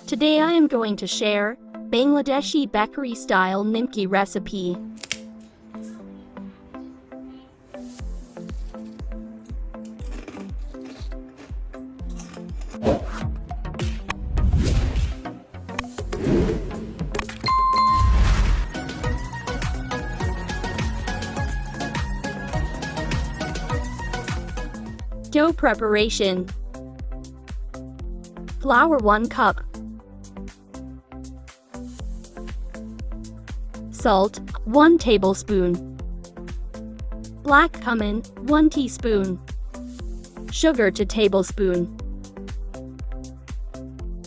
Today I am going to share Bangladeshi Bekary style Nimki recipe. Dough preparation. Flour 1 cup. Salt 1 tablespoon. Black cumin 1 teaspoon. Sugar to tablespoon.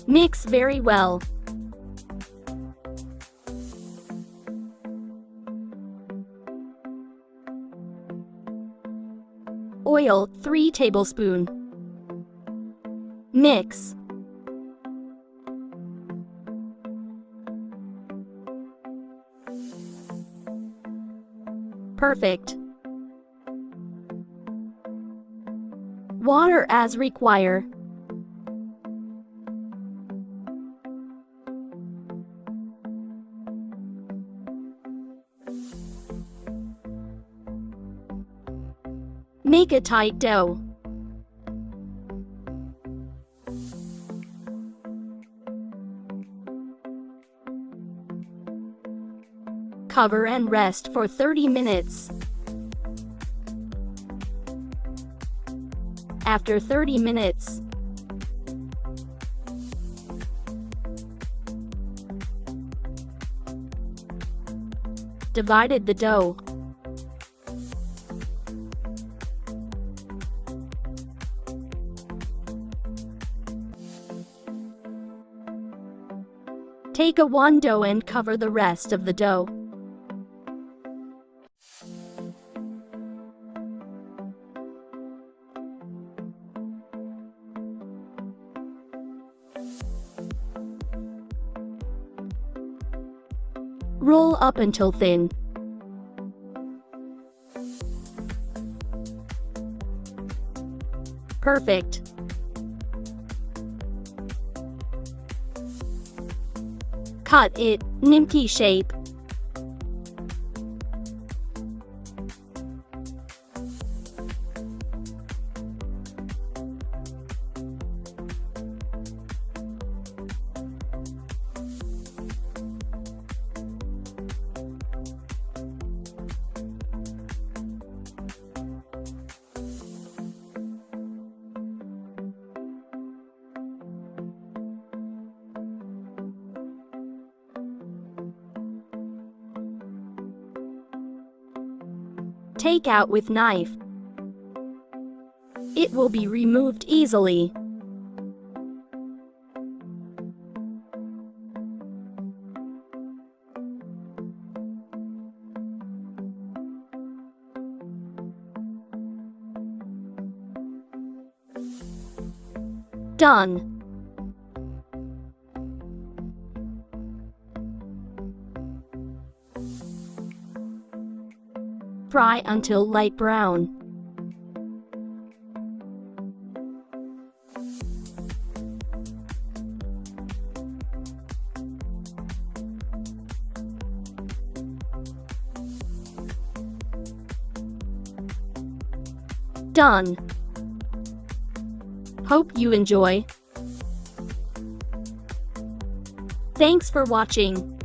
Mix very well. Oil 3 tablespoon. Mix. Perfect. Water as required. Make a tight dough. Cover and rest for 30 minutes. After 30 minutes, divided the dough. Take a one dough and cover the rest of the dough. Roll up until thin. Perfect. Cut it Nimki shape. Take out with knife. It will be removed easily. Done. Fry until light brown. Done. Hope you enjoy. Thanks for watching.